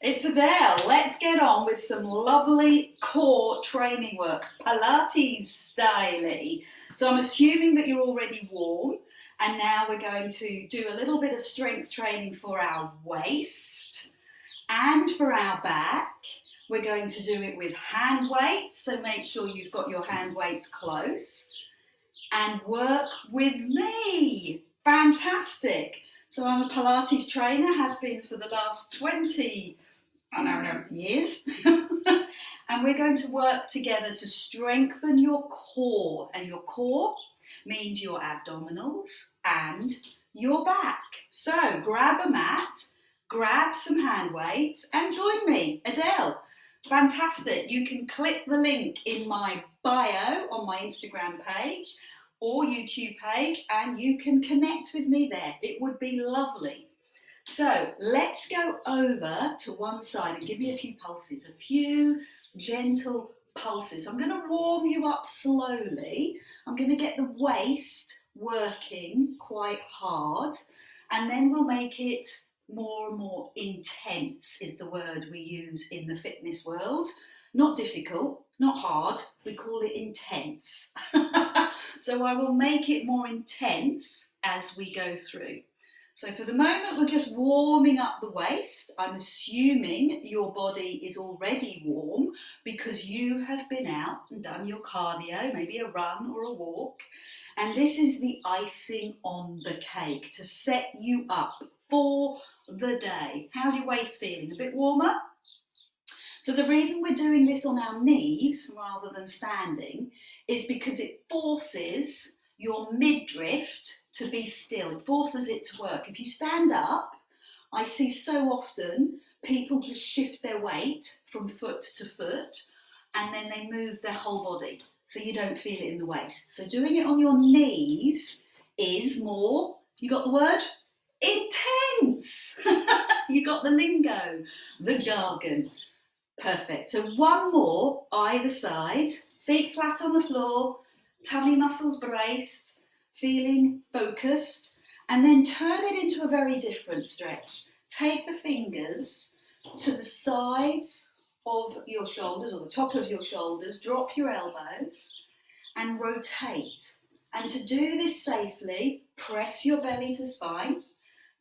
It's Adele. Let's get on with some lovely core training work, Pilates style. So I'm assuming that you're already warm, and now we're going to do a little bit of strength training for our waist and for our back. We're going to do it with hand weights, so make sure you've got your hand weights close and work with me. Fantastic. So I'm a Pilates trainer, have been for the last 20 years. And we're going to work together to strengthen your core. And your core means your abdominals and your back. So grab a mat, grab some hand weights and join me, Adele. Fantastic. You can click the link in my bio on my Instagram page or YouTube page and you can connect with me there. It would be lovely. So let's go over to one side and give me a few pulses, a few gentle pulses. I'm going to warm you up slowly. I'm going to get the waist working quite hard, and then we'll make it more and more intense is the word we use in the fitness world. Not difficult, not hard, we call it intense. So I will make it more intense as we go through. So for the moment, we're just warming up the waist. I'm assuming your body is already warm because you have been out and done your cardio, maybe a run or a walk. And this is the icing on the cake to set you up for the day. How's your waist feeling? A bit warmer? So the reason we're doing this on our knees rather than standing is because it forces your midriff to be still, it forces it to work. If you stand up, I see so often people just shift their weight from foot to foot and then they move their whole body so you don't feel it in the waist. So doing it on your knees is more, you got the word? Intense. You got the lingo, the jargon. Perfect. So one more either side, feet flat on the floor, tummy muscles braced, feeling focused, and then turn it into a very different stretch. Take the fingers to the sides of your shoulders or the top of your shoulders, drop your elbows and rotate. And to do this safely, press your belly to spine,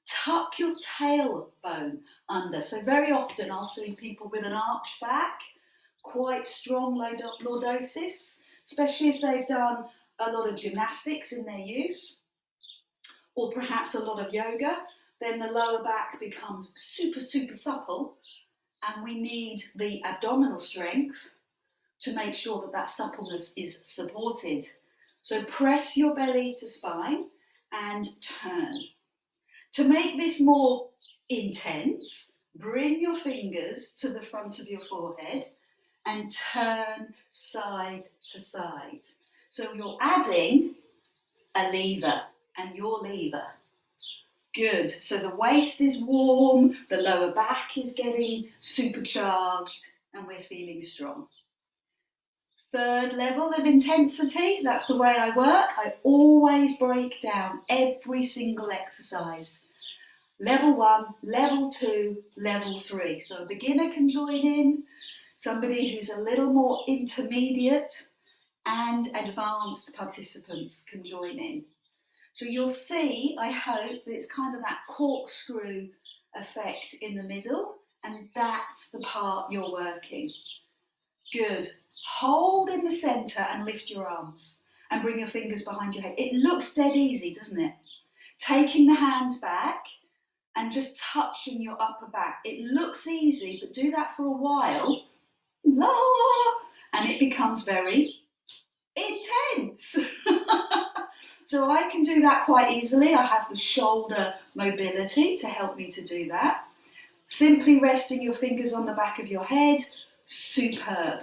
tuck your tailbone under. So very often I'll see people with an arched back, quite strong lordosis, especially if they've done a lot of gymnastics in their youth or perhaps a lot of yoga, then the lower back becomes super supple and we need the abdominal strength to make sure that that suppleness is supported. So press your belly to spine and turn. To make this more intense, bring your fingers to the front of your forehead and turn side to side. So you're adding a lever and your lever. Good. So the waist is warm, the lower back is getting supercharged, and we're feeling strong. Third level of intensity, that's the way I work. I always break down every single exercise. Level 1, level 2, level 3. So a beginner can join in, somebody who's a little more intermediate, and advanced participants can join in. So you'll see, I hope, that it's kind of that corkscrew effect in the middle, and that's the part you're working. Good. Hold in the centre and lift your arms and bring your fingers behind your head. It looks dead easy, doesn't it? Taking the hands back and just touching your upper back. It looks easy, but do that for a while, and it becomes very intense. So I can do that quite easily. I have the shoulder mobility to help me to do that. Simply resting your fingers on the back of your head. Superb.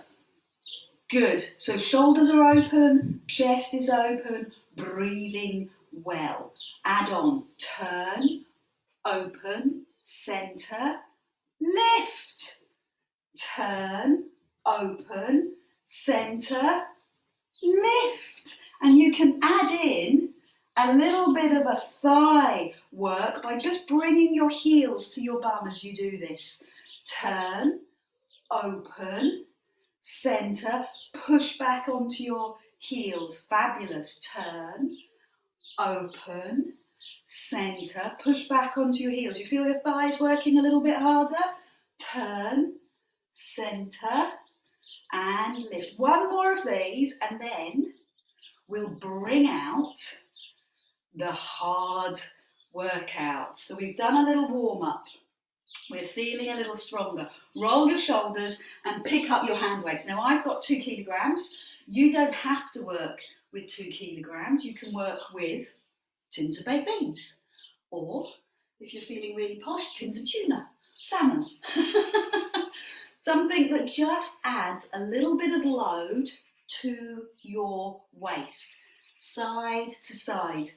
Good. So shoulders are open, chest is open, breathing well. Add on, turn, open, centre, lift. Turn, open, centre, lift. And you can add in a little bit of a thigh work by just bringing your heels to your bum as you do this. turn, open, center, push back onto your heels. Fabulous. Turn, open, center, push back onto your heels. You feel your thighs working a little bit harder? Turn, center, and lift. One more of these, and then we'll bring out the hard workout. So we've done a little warm-up. We're feeling a little stronger. Roll your shoulders and pick up your hand weights. Now I've got 2 kilograms. You don't have to work with 2 kilograms. You can work with tins of baked beans. Or, if you're feeling really posh, tins of tuna, salmon. Something that just adds a little bit of load to your waist. Side to side.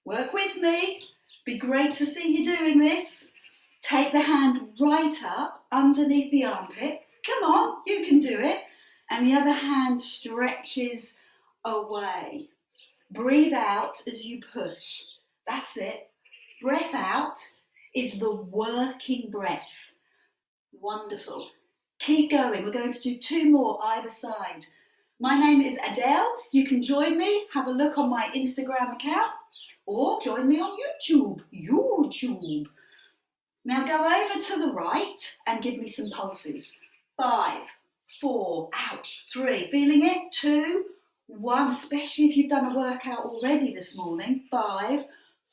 Work with me. Be great to see you doing this. Take the hand right up underneath the armpit. Come on, you can do it. And the other hand stretches away. Breathe out as you push. That's it. Breath out is the working breath. Wonderful. Keep going. We're going to do 2 more either side. My name is Adele. You can join me. Have a look on my Instagram account or join me on YouTube. Now go over to the right and give me some pulses. 5, 4, ouch, 3, feeling it? 2, 1, especially if you've done a workout already this morning. 5,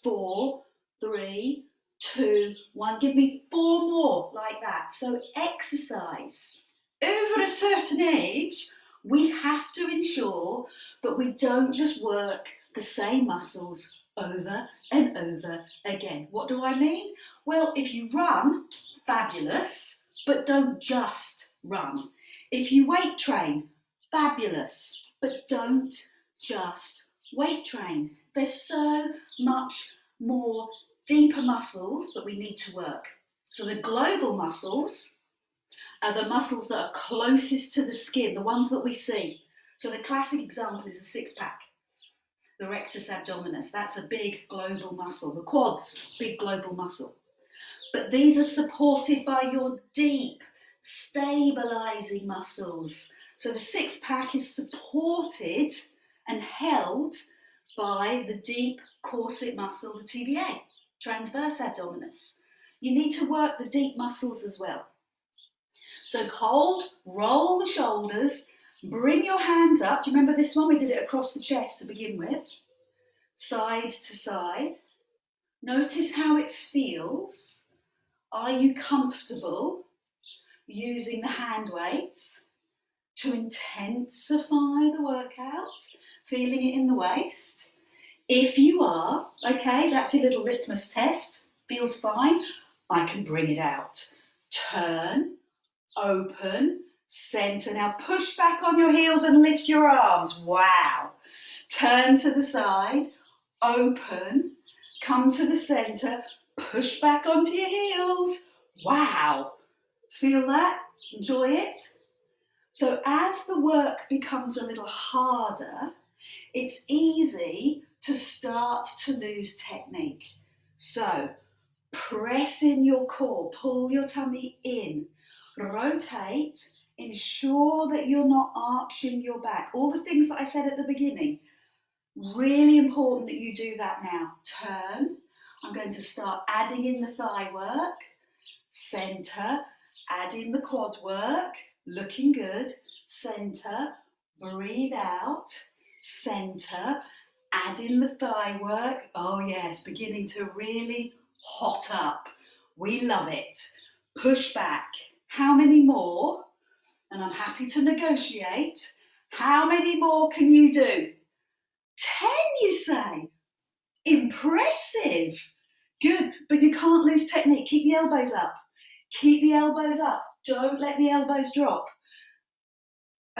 4, 3, 2, 1. Give me 4 more like that. So exercise. Over a certain age, we have to ensure that we don't just work the same muscles over and over again. What do I mean? Well, if you run, fabulous, but don't just run. If you weight train, fabulous, but don't just weight train. There's so much more deeper muscles that we need to work. So the global muscles are the muscles that are closest to the skin, the ones that we see. So the classic example is the 6-pack. The rectus abdominis, that's a big global muscle. The quads, big global muscle. But these are supported by your deep, stabilizing muscles. So the 6-pack is supported and held by the deep corset muscle, the TVA, transverse abdominis. You need to work the deep muscles as well. So hold, roll the shoulders, bring your hands up. Do you remember this one? We did it across the chest to begin with. Side to side. Notice how it feels. Are you comfortable using the hand weights to intensify the workout? Feeling it in the waist? If you are, okay, that's your little litmus test. Feels fine. I can bring it out. Turn, open, center. Now push back on your heels and lift your arms. Wow. Turn to the side, open, come to the center, push back onto your heels. Wow. Feel that? Enjoy it? So as the work becomes a little harder, it's easy to start to lose technique. So press in your core, pull your tummy in, rotate, ensure that you're not arching your back. All the things that I said at the beginning, really important that you do that now. Turn. I'm going to start adding in the thigh work. Center. Add in the quad work. Looking good. Center. Breathe out. Center. Add in the thigh work. Oh yes, beginning to really hot up. We love it. Push back. How many more? And I'm happy to negotiate. How many more can you do? 10, you say? Impressive. Good, but you can't lose technique. Keep the elbows up. Keep the elbows up. Don't let the elbows drop.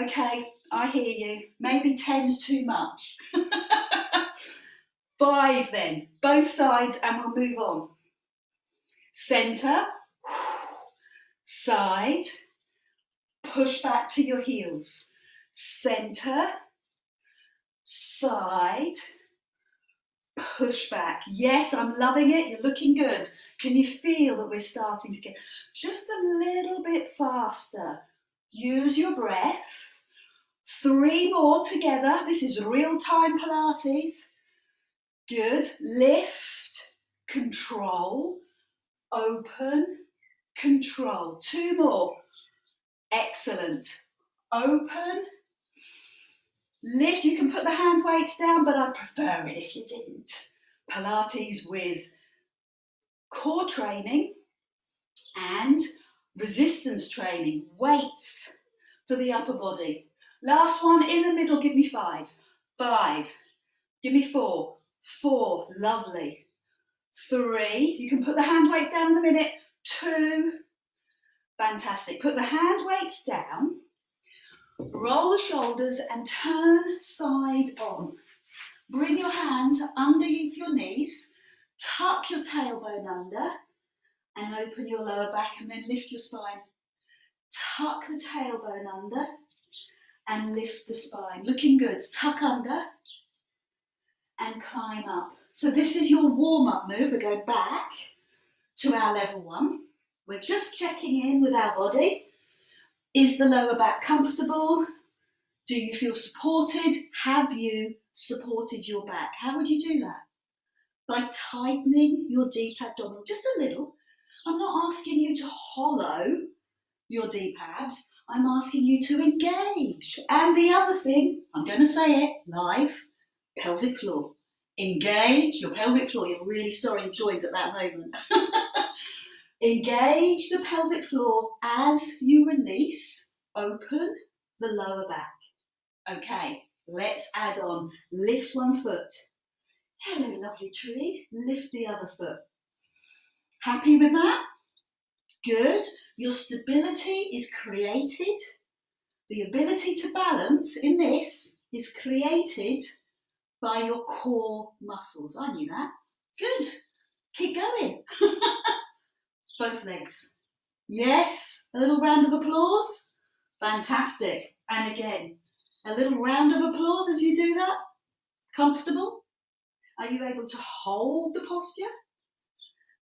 Okay, I hear you. Maybe 10's too much. 5 then, both sides, and we'll move on. Center, side, push back to your heels. Center, side, push back. Yes, I'm loving it. You're looking good. Can you feel that we're starting to get Just a little bit faster. Use your breath. 3 more together. This is real-time Pilates. Good. Lift, control, open, control. 2 more. Excellent. Open, lift. You can put the hand weights down, but I'd prefer it if you didn't. Pilates with core training and resistance training, weights for the upper body. Last one in the middle, give me 5. 5. Give me 4. 4. Lovely. 3. You can put the hand weights down in a minute. 2. Fantastic. Put the hand weights down. Roll the shoulders and turn side on. Bring your hands underneath your knees. Tuck your tailbone under and open your lower back and then lift your spine. Tuck the tailbone under and lift the spine. Looking good. Tuck under and climb up. So this is your warm-up move. We're going back to our level 1. We're just checking in with our body. Is the lower back comfortable? Do you feel supported? Have you supported your back? How would you do that? By tightening your deep abdominal, just a little. I'm not asking you to hollow your deep abs. I'm asking you to engage. And the other thing, I'm going to say it live, pelvic floor. Engage your pelvic floor. You're really sorry you joined at that moment. Engage the pelvic floor as you release. Open the lower back. Okay, let's add on. Lift one foot. Hello, lovely tree. Lift the other foot. Happy with that? Good. Your stability is created. The ability to balance in this is created by your core muscles. I knew that. Good. Keep going. Both legs. Yes. A little round of applause. Fantastic. And again, a little round of applause as you do that. Comfortable? Are you able to hold the posture?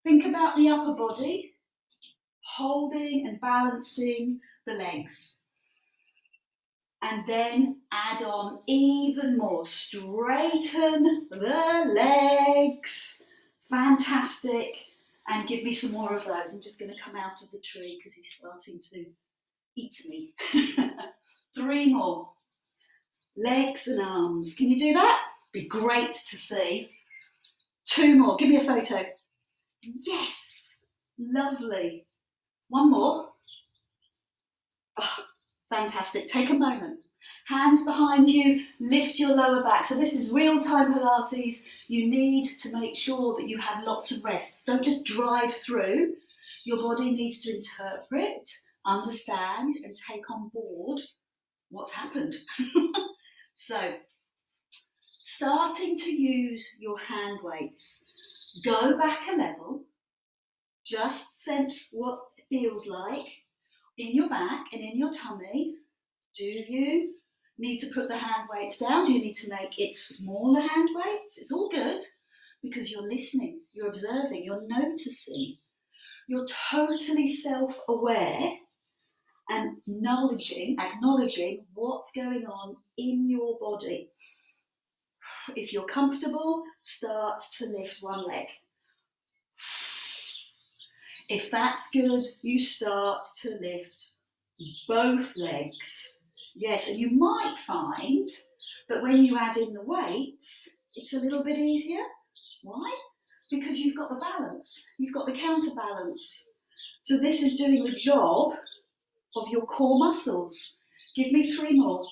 Think about the upper body, holding and balancing the legs. And then add on even more. Straighten the legs. Fantastic. And give me some more of those. I'm just going to come out of the tree because he's starting to eat me. 3 more. Legs and arms. Can you do that? Be great to see. 2 more. Give me a photo. Yes. Lovely. 1 more. Oh, fantastic. Take a moment. Hands behind you. Lift your lower back. So this is real-time Pilates. You need to make sure that you have lots of rests. Don't just drive through. Your body needs to interpret, understand, and take on board what's happened. So, starting to use your hand weights. Go back a level. Just sense what it feels like in your back and in your tummy. Do you need to put the hand weights down? Do you need to make it smaller hand weights? It's all good because you're listening, you're observing, you're noticing. You're totally self-aware and acknowledging what's going on in your body. If you're comfortable, start to lift one leg. If that's good, you start to lift both legs. Yes, and you might find that when you add in the weights, it's a little bit easier. Why? Because you've got the balance, you've got the counterbalance. So this is doing the job of your core muscles. Give me 3 more.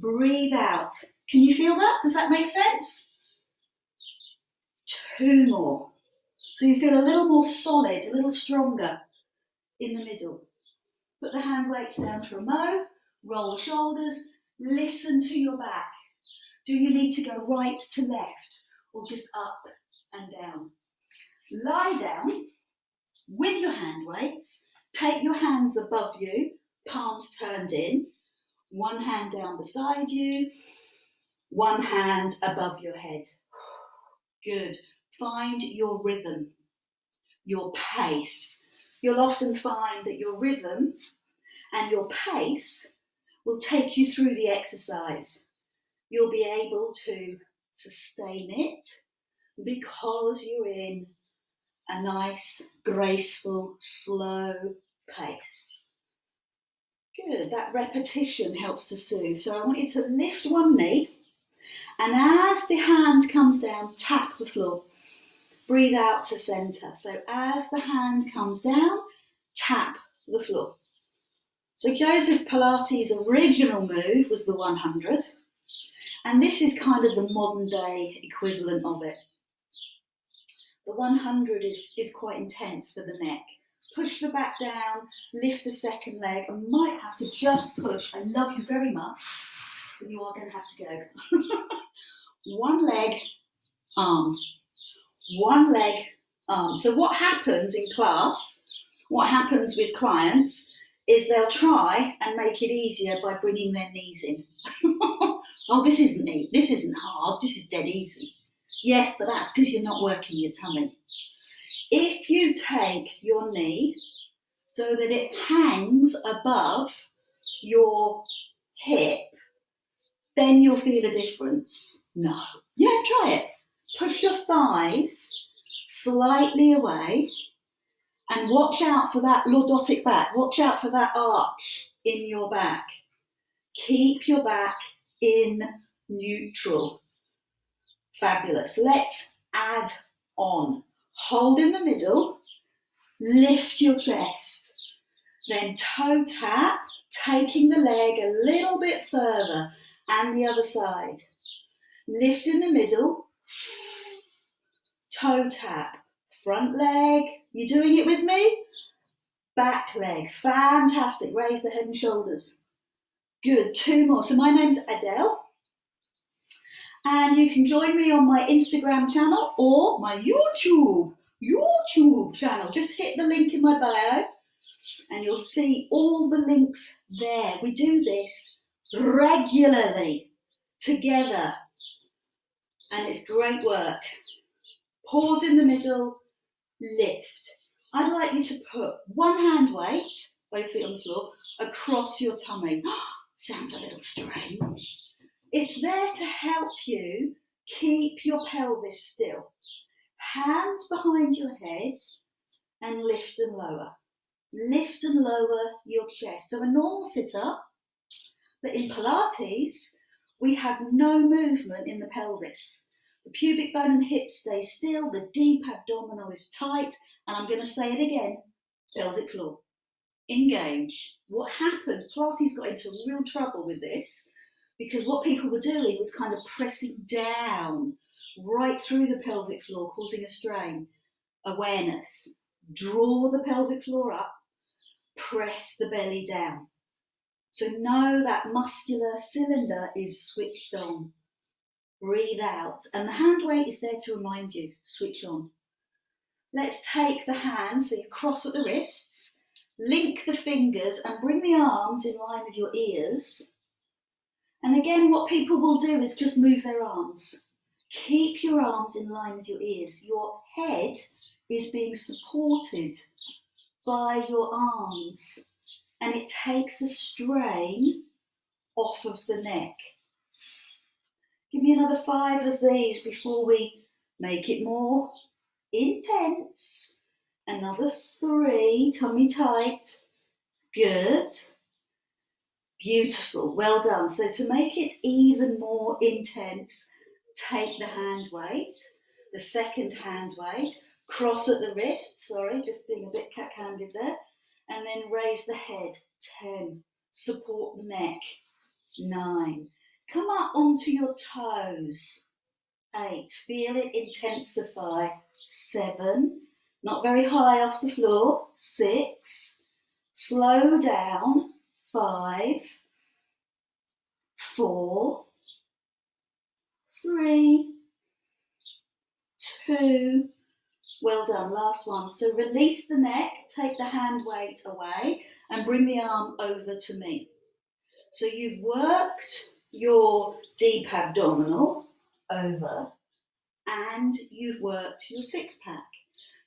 Breathe out. Can you feel that? Does that make sense? 2 more. So you feel a little more solid, a little stronger in the middle. Put the hand weights down for a mo. Roll the shoulders. Listen to your back. Do you need to go right to left or just up and down? Lie down with your hand weights. Take your hands above you, palms turned in. 1 hand down beside you. 1 hand above your head. Good. Find your rhythm, your pace. you'll often find that your rhythm and your pace will take you through the exercise. You'll be able to sustain it because you're in a nice, graceful, slow pace. Good, that repetition helps to soothe. So I want you to lift one knee, and as the hand comes down, tap the floor. Breathe out to centre. So as the hand comes down, tap the floor. So Joseph Pilates' original move was the 100, and this is kind of the modern day equivalent of it. The 100 is quite intense for the neck. Push the back down, lift the second leg, and might have to just push. I love you very much, but you are going to have to go. One leg, arm. One leg, arm. So what happens in class, what happens with clients, is they'll try and make it easier by bringing their knees in. Oh, this isn't hard, this is dead easy. Yes, but that's because you're not working your tummy. If you take your knee so that it hangs above your hip, then you'll feel a difference. No. Yeah, try it. Push your thighs slightly away and watch out for that lordotic back. Watch out for that arch in your back. Keep your back in neutral. Fabulous. Let's add on. Hold in the middle, lift your chest, then toe tap, taking the leg a little bit further, and the other side. Lift in the middle, toe tap, front leg, you doing it with me? Back leg, fantastic, raise the head and shoulders. Good, two more. So my name's Adele, and you can join me on my Instagram channel or my YouTube channel. Just hit the link in my bio and you'll see all the links there. We do this regularly together and it's great work. Pause in the middle, lift. I'd like you to put one hand weight, both feet on the floor, across your tummy. Sounds a little strange. It's there to help you keep your pelvis still. Hands behind your head and lift and lower. Lift and lower your chest. So a normal sit-up, but in Pilates, we have no movement in the pelvis. The pubic bone and hips stay still, the deep abdominal is tight, and I'm going to say it again, pelvic floor. Engage. What happened, Pilates got into real trouble with this, because what people were doing was kind of pressing down right through the pelvic floor, causing a strain. Awareness. Draw the pelvic floor up, press the belly down. So know that muscular cylinder is switched on. Breathe out. And the hand weight is there to remind you, switch on. Let's take the hands, so you cross at the wrists, link the fingers and bring the arms in line with your ears. And again, what people will do is just move their arms. Keep your arms in line with your ears. Your head is being supported by your arms and it takes a strain off of the neck. Give me another 5 of these before we make it more intense. Another 3, tummy tight. Good. Beautiful, well done. So to make it even more intense, take the hand weight, the second hand weight, cross at the wrist, sorry, just being a bit cack-handed there, and then raise the head, 10, support the neck, 9, come up onto your toes, 8, feel it intensify, 7, not very high off the floor, 6, slow down, 5, 4, 3, 2, well done, last one. So release the neck, take the hand weight away and bring the arm over to me. So you've worked your deep abdominal over and you've worked your six pack.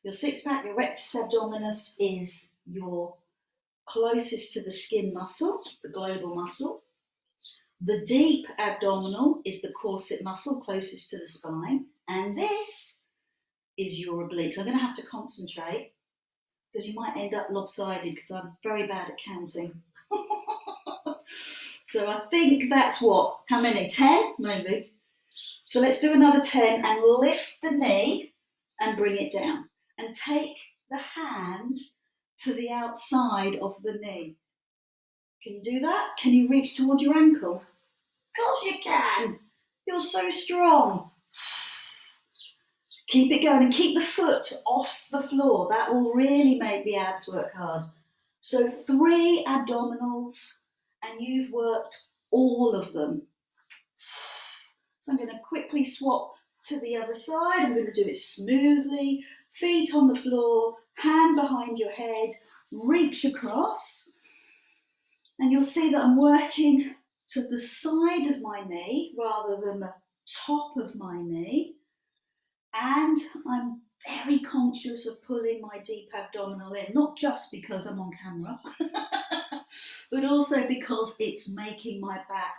Your six-pack, your rectus abdominis is your closest to the skin muscle, the global muscle. The deep abdominal is the corset muscle closest to the spine. And this is your obliques. I'm going to have to concentrate because you might end up lopsided because I'm very bad at counting. So I think that's what? How many? 10? Maybe. So let's do another 10 and lift the knee and bring it down. And take the hand to the outside of the knee. Can you do that? Can you reach towards your ankle? Of course you can. You're so strong. Keep it going and keep the foot off the floor. That will really make the abs work hard. So 3 abdominals and you've worked all of them. So I'm going to quickly swap to the other side. I'm going to do it smoothly. Feet on the floor, hand behind your head, reach across. And you'll see that I'm working to the side of my knee rather than the top of my knee. And I'm very conscious of pulling my deep abdominal in, not just because I'm on camera, but also because it's making my back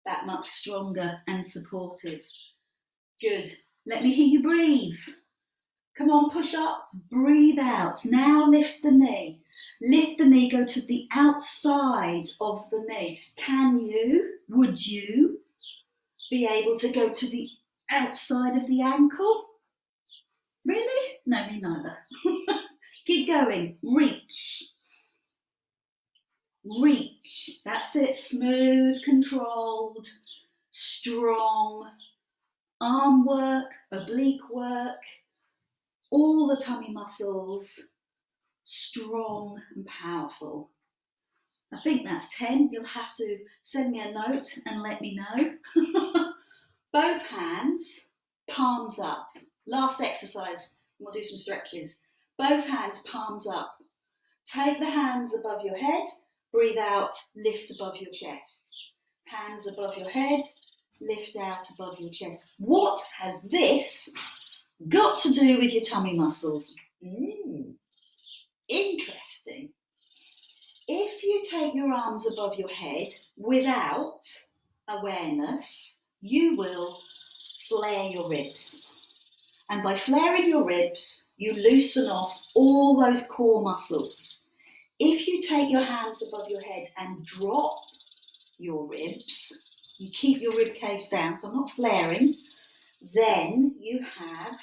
that much stronger and supportive. Good. Let me hear you breathe. Come on, push up, breathe out. Now lift the knee. Lift the knee, go to the outside of the knee. Would you be able to go to the outside of the ankle? Really? No, me neither. Keep going. Reach. Reach. That's it. Smooth, controlled, strong. Arm work, oblique work, all the tummy muscles, strong and powerful. I think that's 10. You'll have to send me a note and let me know. Both hands, palms up. Last exercise, we'll do some stretches. Both hands, palms up. Take the hands above your head, breathe out, lift above your chest. Hands above your head, lift out above your chest. What has this got to do with your tummy muscles? Interesting. If you take your arms above your head without awareness, you will flare your ribs. And by flaring your ribs, you loosen off all those core muscles. If you take your hands above your head and drop your ribs, you keep your rib cage down, so I'm not flaring, then you have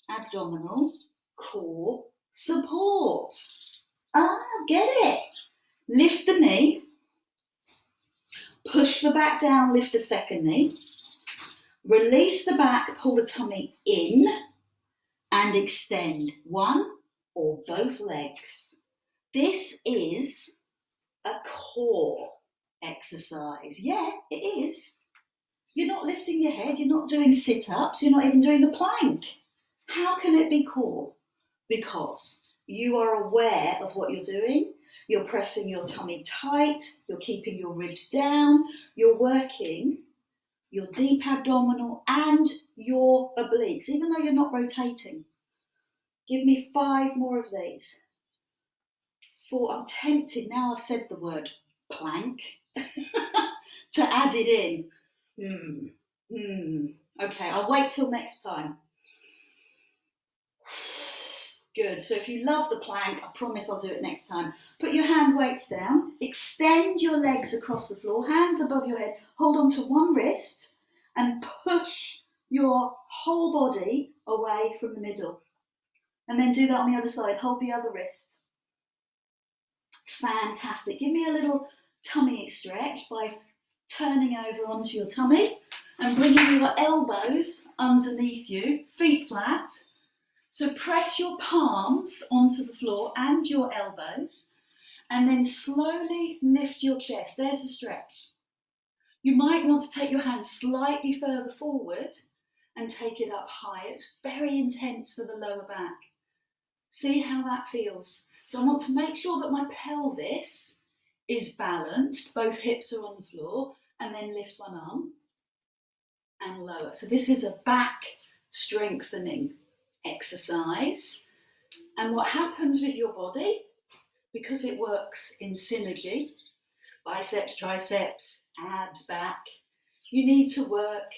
abdominal core support. Get it? Lift the knee, push the back down, lift the second knee, release the back, pull the tummy in and extend one or both legs. This is a core exercise. Yeah, it is. You're not lifting your head, you're not doing sit-ups, you're not even doing the plank. How can it be core? Because you are aware of what you're doing, you're pressing your tummy tight, you're keeping your ribs down, you're working your deep abdominal and your obliques, even though you're not rotating. Give me 5 more of these. 4, I'm tempted, now I've said the word plank, to add it in. Okay, I'll wait till next time. Good, so if you love the plank, I promise I'll do it next time. Put your hand weights down, extend your legs across the floor, hands above your head, hold on to one wrist and push your whole body away from the middle. And then do that on the other side, hold the other wrist. Fantastic, give me a little tummy stretch by turning over onto your tummy and bringing your elbows underneath you, feet flat. So press your palms onto the floor and your elbows and then slowly lift your chest. There's the stretch. You might want to take your hands slightly further forward and take it up high. It's very intense for the lower back. See how that feels. So I want to make sure that my pelvis is balanced, both hips are on the floor, and then lift one arm and lower. So this is a back strengthening exercise. And what happens with your body, because it works in synergy, biceps, triceps, abs, back, you need to work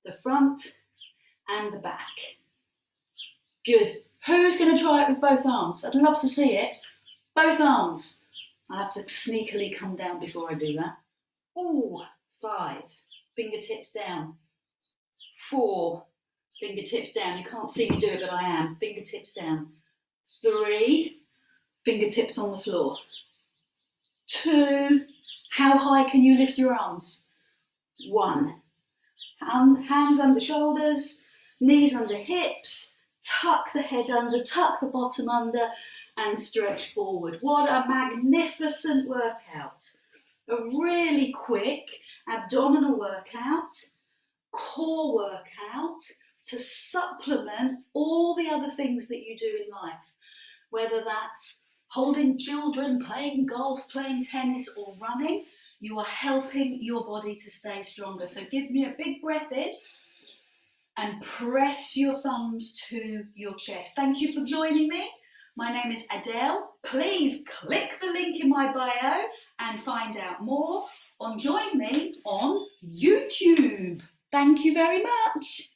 the front and the back. Good. Who's going to try it with both arms? I'd love to see it. Both arms. I'll have to sneakily come down before I do that. Ooh, 5. Fingertips down. 4. Fingertips down. You can't see me do it, but I am. Fingertips down. 3. Fingertips on the floor. 2. How high can you lift your arms? 1. Hands under shoulders, knees under hips, tuck the head under, tuck the bottom under, and stretch forward. What a magnificent workout. A really quick abdominal workout, core workout to supplement all the other things that you do in life, whether that's holding children, playing golf, playing tennis, or running. You are helping your body to stay stronger. So give me a big breath in and press your thumbs to your chest. Thank you for joining me. My name is Adele. Please click the link in my bio and find out more on Join Me on YouTube. Thank you very much.